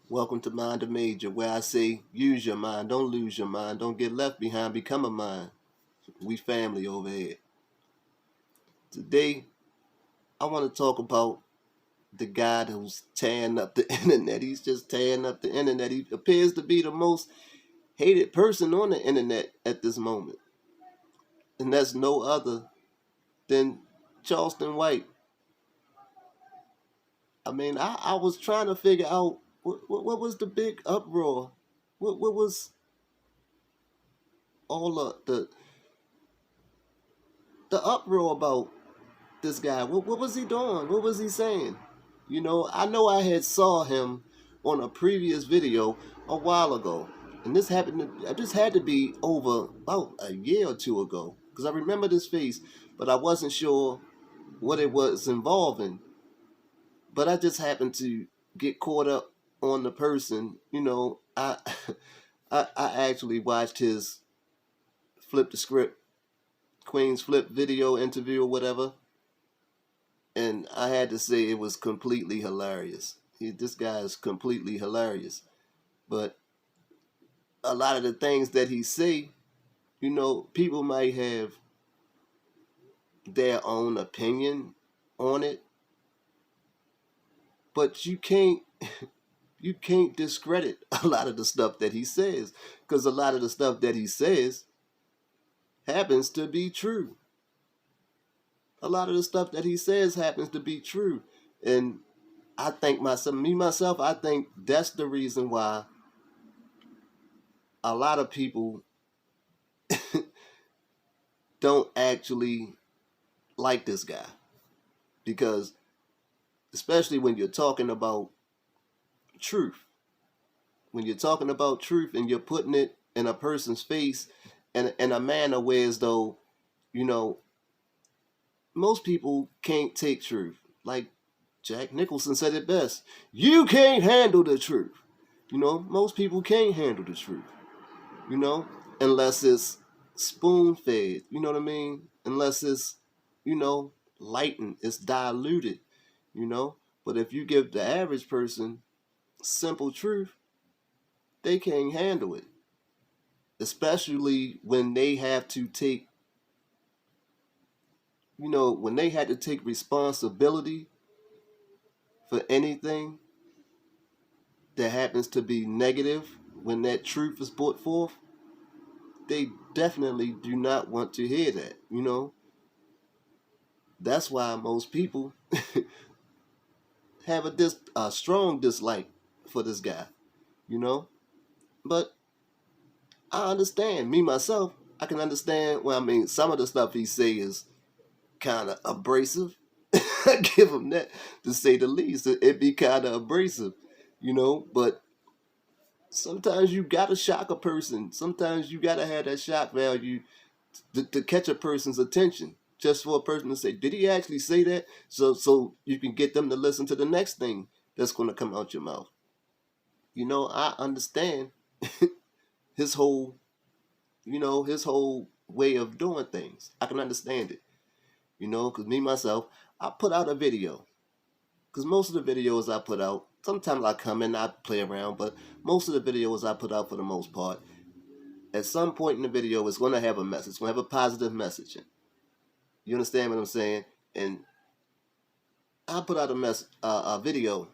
Welcome to Mind the Major, where I say use your mind, don't lose your mind, don't get left behind, become a mind. We family over here. Today, I want to talk about the guy who's tearing up the internet. He's just tearing up the internet. He appears to be the most hated person on the internet at this moment. And that's no other than Charleston White. I was trying to figure out what was the big uproar? What was all the uproar about this guy? What was he doing? What was he saying? I know I had saw him on a previous video a while ago, and this had to be over about a year or two ago because I remember this face, but I wasn't sure what it was involving. But I just happened to get caught up on the person. I I actually watched his flip the script Queenz flip video interview or whatever, and I had to say it was completely hilarious. This guy is completely hilarious. But a lot of the things that he say, people might have their own opinion on it, but you can't discredit a lot of the stuff that he says, because a lot of the stuff that he says happens to be true. A lot of the stuff that he says happens to be true. And I think myself, I think that's the reason why a lot of people don't actually like this guy. Because especially when you're talking about truth, when you're talking about truth and you're putting it in a person's face in a manner where as though, you know, most people can't take truth. Like Jack Nicholson said it best. You can't handle the truth. Most people can't handle the truth. Unless it's spoon fed. You know what I mean? Unless it's, lightened, it's diluted. But if you give the average person simple truth, they can't handle it. Especially when they have to take, when they had to take responsibility for anything that happens to be negative when that truth is brought forth, they definitely do not want to hear that. That's why most people have a strong dislike for this guy, you know. But I understand, me myself, I can understand. Well, some of the stuff he say is kind of abrasive. I give him that, to say the least. It be kind of abrasive, But sometimes you gotta shock a person. Sometimes you gotta have that shock value to catch a person's attention. Just for a person to say, "Did he actually say that?" So you can get them to listen to the next thing that's going to come out your mouth. I understand his whole, his whole way of doing things. I can understand it. Because me myself, I put out a video. Because most of the videos I put out, sometimes I come in, I play around, but most of the videos I put out, for the most part, at some point in the video, it's going to have a message. It's going to have a positive message. You understand what I'm saying? And I put out a video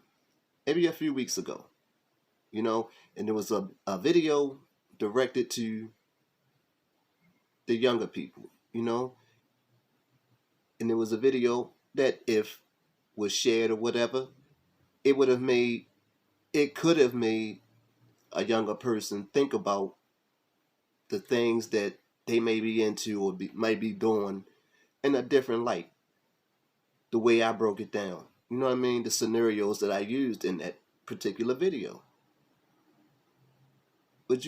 maybe a few weeks ago, and there was a video directed to the younger people, and it was a video that if was shared or whatever, it could have made a younger person think about the things that they may be into or might be doing in a different light. The way I broke it down, the scenarios that I used in that particular video. But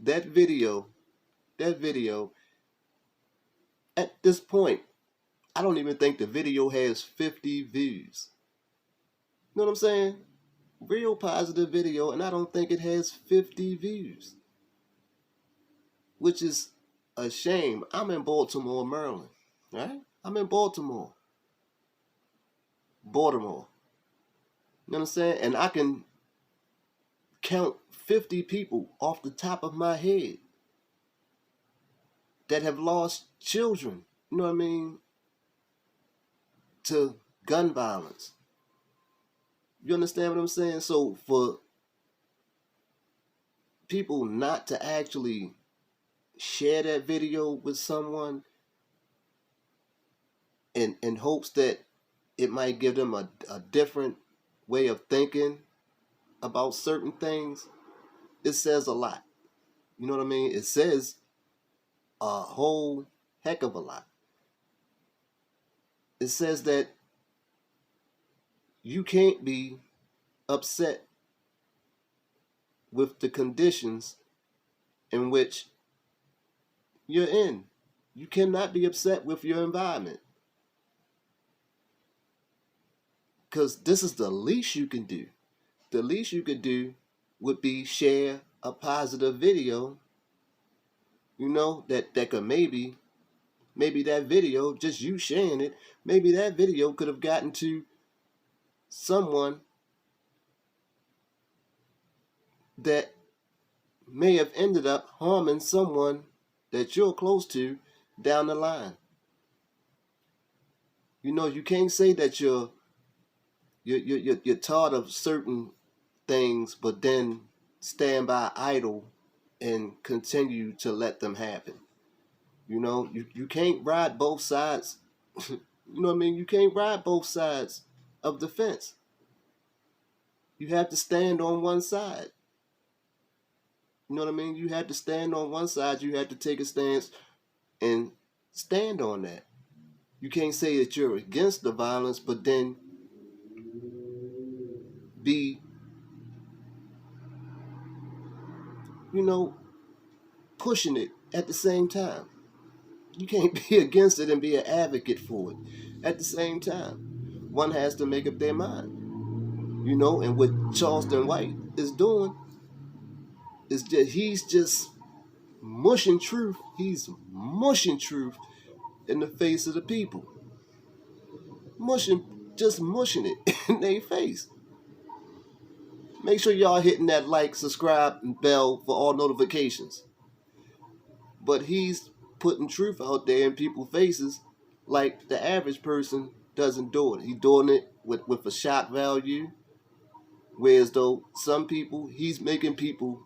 that video, at this point, I don't even think the video has 50 views. You know what I'm saying? Real positive video, and I don't think it has 50 views. Which is a shame. I'm in Baltimore, Maryland, right? I'm in Baltimore. You know what I'm saying? And I can count 50 people off the top of my head that have lost children, you know what I mean, to gun violence. You understand what I'm saying? So for people not to actually share that video with someone in hopes that it might give them a different way of thinking about certain things, it says a lot. You know what I mean? It says a whole heck of a lot. It says that you can't be upset with the conditions in which you're in. You cannot be upset with your environment. Because this is the least you can do. The least you could do would be share a positive video, you know, that could maybe that video, just you sharing it, maybe that video could have gotten to someone that may have ended up harming someone that you're close to down the line. You know, you can't say that you're taught of certain things, but then stand by idle and continue to let them happen. You know, you can't ride both sides. You know what I mean? You can't ride both sides of the fence. You have to stand on one side. You know what I mean? You have to stand on one side. You have to take a stance and stand on that. You can't say that you're against the violence, but then be, you know, pushing it at the same time. You can't be against it and be an advocate for it at the same time. One has to make up their mind. You know, and what Charleston White is doing is that he's just mushing truth. He's mushing truth in the face of the people. Just mushing it in their face. Make sure y'all hitting that like, subscribe, and bell for all notifications. But he's putting truth out there in people's faces like the average person doesn't do it. He's doing it with a shock value. Whereas though some people, he's making people,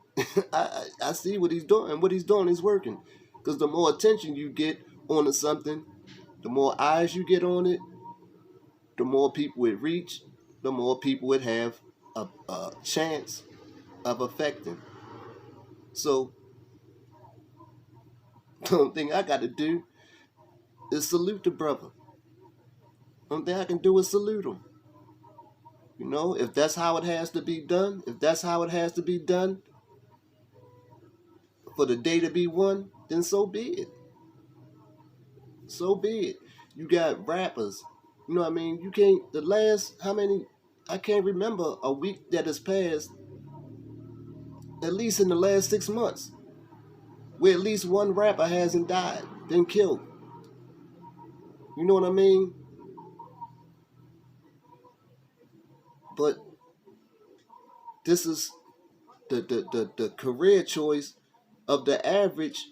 I see what he's doing. What he's doing is working. Because the more attention you get onto something, the more eyes you get on it, the more people it reach, the more people it have a chance of affecting. So the only thing I got to do is salute the brother. The only thing I can do is salute him. You know, if that's how it has to be done, for the day to be won, then so be it. So be it. You got rappers, you know what I mean? You can't, I can't remember a week that has passed, at least in the last 6 months, where at least one rapper hasn't died, been killed. You know what I mean? But this is the career choice of the average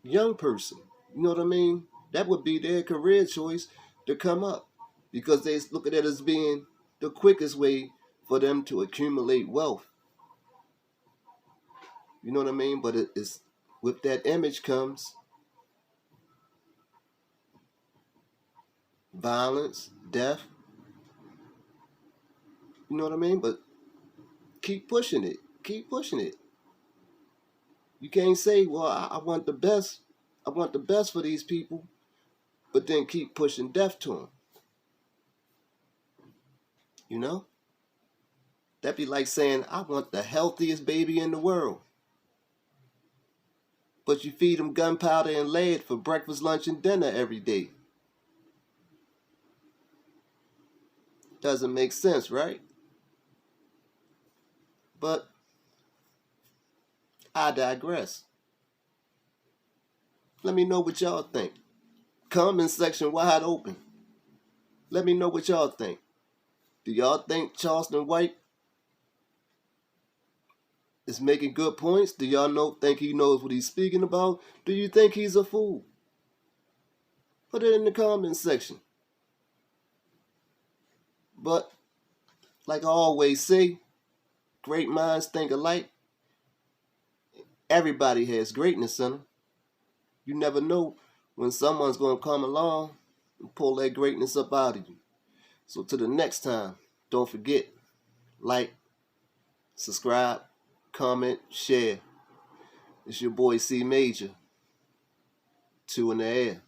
young person. You know what I mean? That would be their career choice to come up, because they look at it as being the quickest way for them to accumulate wealth. You know what I mean? But it's with that image comes violence, death. You know what I mean? But keep pushing it. Keep pushing it. You can't say, well, I want the best. I want the best for these people, but then keep pushing death to them. You know? That'd be like saying, I want the healthiest baby in the world, but you feed them gunpowder and lead for breakfast, lunch, and dinner every day. Doesn't make sense, right? But I digress. Let me know what y'all think. Comment section wide open. Let me know what y'all think. Do y'all think Charleston White is making good points? Do y'all think he knows what he's speaking about? Do you think he's a fool? Put it in the comment section. But like I always say, great minds think alike. Everybody has greatness in them. You never know when someone's going to come along and pull that greatness up out of you. So till the next time, don't forget, like, subscribe, comment, share. It's your boy C Major. 2 in the air.